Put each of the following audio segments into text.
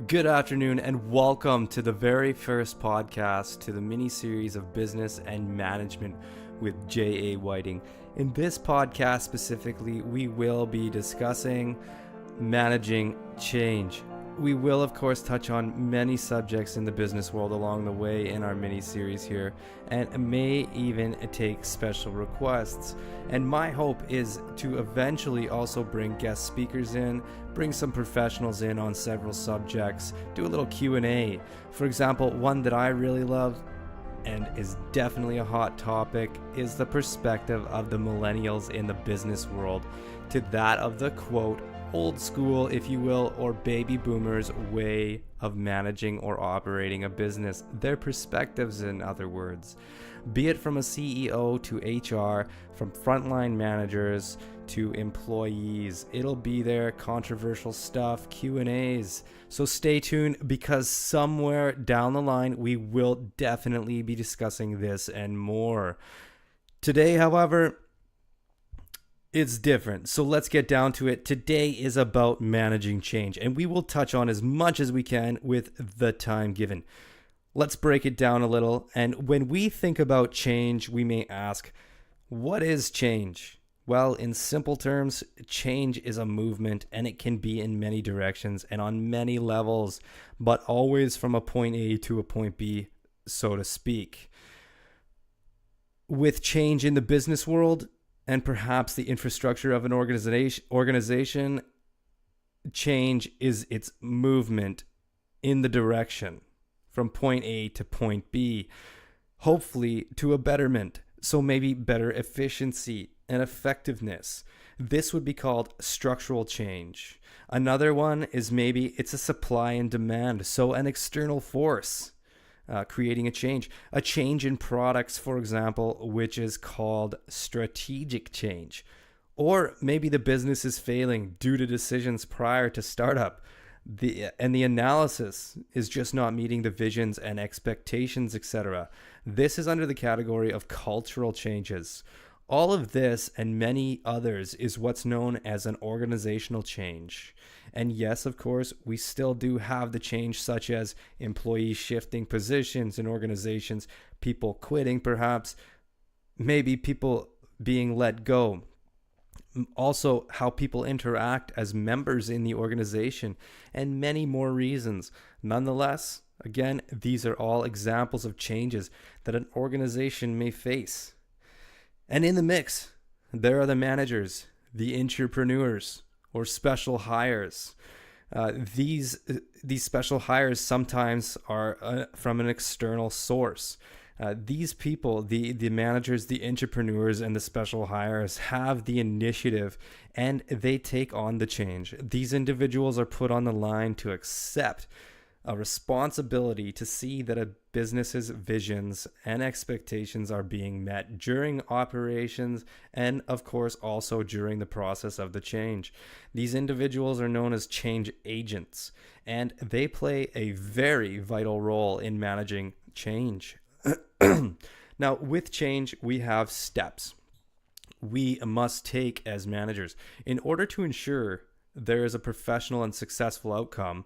Good afternoon and welcome to the very first podcast to the mini-series of business and management with J.A. Whiting. In this podcast specifically, we will be discussing managing change. We will, of course, touch on many subjects in the business world along the way in our mini-series here, and may even take special requests. And my hope is to eventually also bring guest speakers in, bring some professionals in on several subjects, do a little Q&A. For example, one that I really love and is definitely a hot topic is the perspective of the millennials in the business world to that of the quote, old school, if you will, or baby boomers way of managing or operating a business. Their perspectives, in other words, be it from a CEO to HR, from frontline managers to employees. It'll be there, controversial stuff, Q&As. So stay tuned, because somewhere down the line we will definitely be discussing this and more. Today, however, it's different. So let's get down to it. Today is about managing change, and we will touch on as much as we can with the time given. Let's break it down a little. And when we think about change, we may ask, what is change? Well, in simple terms, change is a movement, and it can be in many directions and on many levels, but always from a point A to a point B, so to speak. With change in the business world, and perhaps the infrastructure of an organization, change is its movement in the direction from point A to point B, hopefully to a betterment. So maybe better efficiency and effectiveness. This would be called structural change. Another one is maybe it's a supply and demand, so an external force. Creating a change in products, for example, which is called strategic change. Or maybe the business is failing due to decisions prior to startup. The analysis is just not meeting the visions and expectations, etc. This is under the category of cultural changes. All of this and many others is what's known as an organizational change. And yes, of course, we still do have the change such as employees shifting positions in organizations, people quitting perhaps, maybe people being let go. Also, how people interact as members in the organization, and many more reasons. Nonetheless, again, these are all examples of changes that an organization may face. And in the mix, there are the managers, the entrepreneurs, or special hires. These special hires sometimes are from an external source. These people, the managers, the entrepreneurs, and the special hires have the initiative, and they take on the change. These individuals are put on the line to accept a responsibility to see that a business's visions and expectations are being met during operations, and of course also during the process of the change. These individuals are known as change agents, and they play a very vital role in managing change. Now, with change, we have steps we must take as managers in order to ensure there is a professional and successful outcome.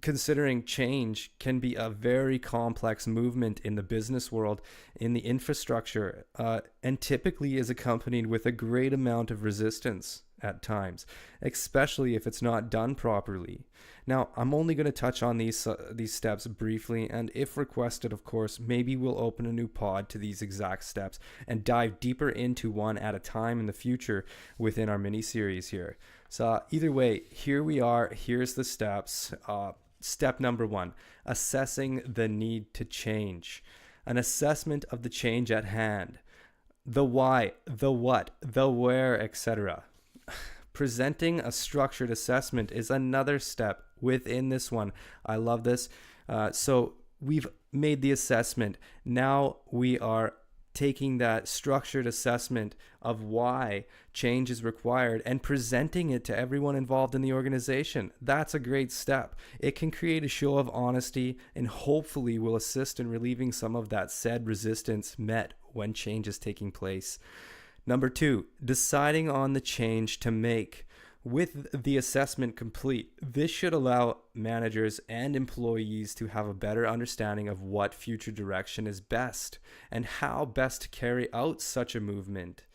Considering change can be a very complex movement in the business world, in the infrastructure, and typically is accompanied with a great amount of resistance at times, especially if it's not done properly. Now, I'm only going to touch on these steps briefly, and if requested, of course, maybe we'll open a new pod to these exact steps and dive deeper into one at a time in the future within our mini-series here. So either way, here we are. Here's the steps. Step number 1, assessing the need to change. An assessment of the change at hand. The why, the what, the where, etc. Presenting a structured assessment is another step within this one. I love this. So we've made the assessment. Now we are taking that structured assessment of why change is required and presenting it to everyone involved in the organization. That's a great step. It can create a show of honesty and hopefully will assist in relieving some of that said resistance met when change is taking place. Number 2, deciding on the change to make. With the assessment complete, this should allow managers and employees to have a better understanding of what future direction is best and how best to carry out such a movement.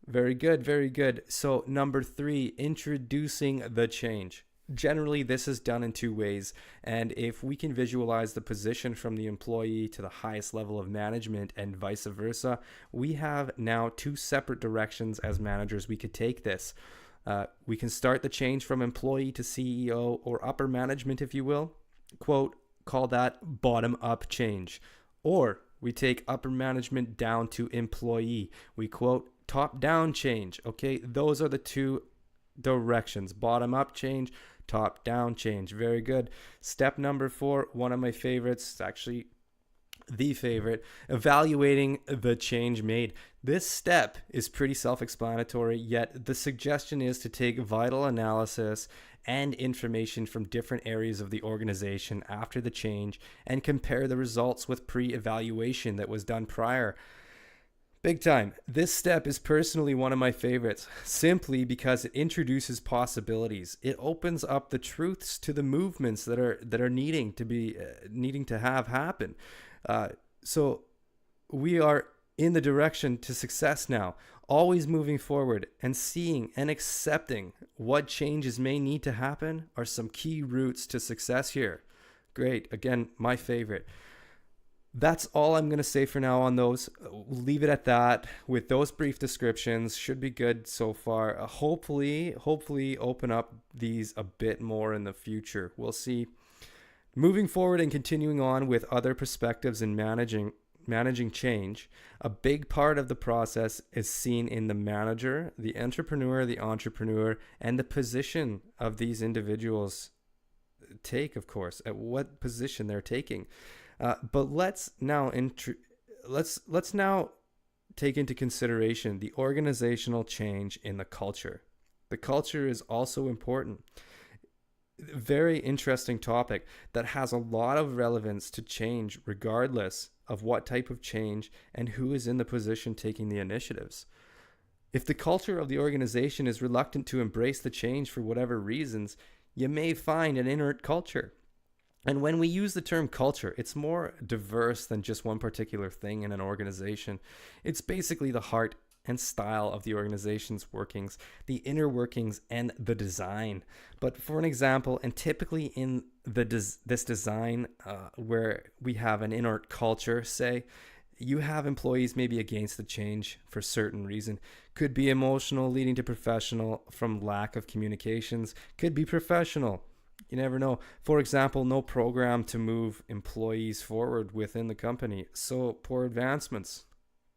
Very good, very good. So number 3, introducing the change. Generally, this is done in 2 ways, and if we can visualize the position from the employee to the highest level of management and vice versa, we have now 2 separate directions as managers we could take this. We can start the change from employee to CEO or upper management, if you will. Quote, call that bottom-up change. Or we take upper management down to employee. We quote, top-down change. Okay, those are the 2 directions. Bottom-up change, top-down change. Very good. Step number 4, one of my favorites, actually the favorite, evaluating the change made. This step is pretty self-explanatory, yet the suggestion is to take vital analysis and information from different areas of the organization after the change and compare the results with pre-evaluation that was done prior. Big time. This step is personally one of my favorites, simply because it introduces possibilities. It opens up the truths to the movements that are needing to have happen. So we are in the direction to success now, always moving forward, and seeing and accepting what changes may need to happen are some key routes to success here. Great. Again, my favorite. That's all I'm going to say for now on those. We'll leave it at that with those brief descriptions. Should be good so far. Hopefully open up these a bit more in the future. We'll see. Moving forward and continuing on with other perspectives in managing change, a big part of the process is seen in the manager, the entrepreneur, and the position of these individuals take, of course, at what position they're taking. But let's now take into consideration the organizational change in the culture. The culture is also important. Very interesting topic that has a lot of relevance to change regardless of what type of change and who is in the position taking the initiatives. If the culture of the organization is reluctant to embrace the change for whatever reasons, you may find an inert culture. And when we use the term culture, it's more diverse than just one particular thing in an organization. It's basically the heart and style of the organization's workings, the inner workings, and the design. But for an example, and typically in this design where we have an inert culture, say, you have employees maybe against the change for certain reason. Could be emotional, leading to professional from lack of communications. Could be professional. You never know. For example, no program to move employees forward within the company. So poor advancements,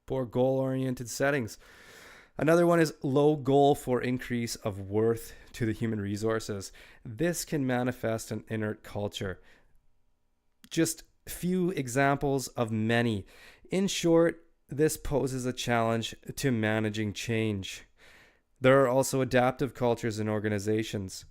poor goal-oriented settings. Another one is low goal for increase of worth to the human resources. This can manifest an inert culture. Just few examples of many. In short, this poses a challenge to managing change. There are also adaptive cultures in organizations.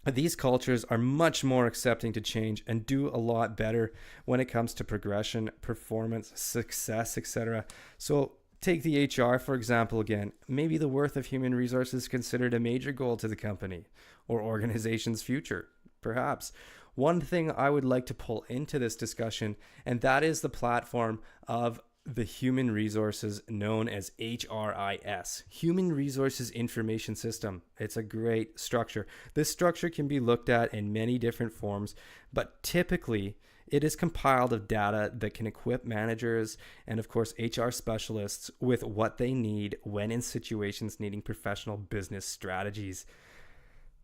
These cultures are much more accepting to change and do a lot better when it comes to progression, performance, success, etc. So take the HR, for example, again. Maybe the worth of human resources is considered a major goal to the company or organization's future, perhaps. One thing I would like to pull into this discussion, and that is the platform of the human resources known as HRIS, Human Resources Information System. It's a great structure. This structure can be looked at in many different forms, but typically it is compiled of data that can equip managers and, of course, HR specialists with what they need when in situations needing professional business strategies.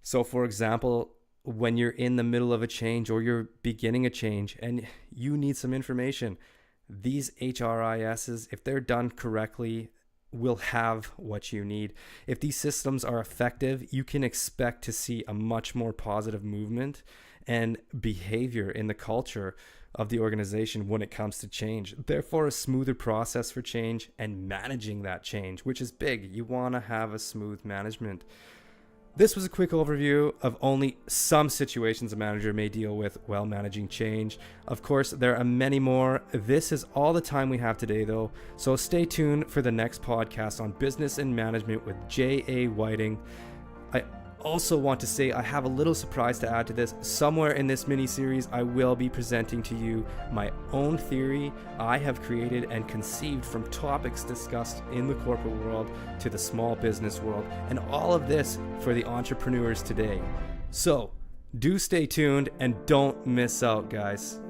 So, for example, when you're in the middle of a change or you're beginning a change and you need some information, these HRISs, if they're done correctly, will have what you need. If these systems are effective, you can expect to see a much more positive movement and behavior in the culture of the organization when it comes to change. Therefore, a smoother process for change and managing that change, which is big. You want to have a smooth management. This was a quick overview of only some situations a manager may deal with while managing change. Of course, there are many more. This is all the time we have today, though. So stay tuned for the next podcast on business and management with J.A. Whiting. I also want to say I have a little surprise to add to this. Somewhere in this mini-series, I will be presenting to you my own theory I have created and conceived from topics discussed in the corporate world to the small business world, and all of this for the entrepreneurs today. So, do stay tuned and don't miss out, guys.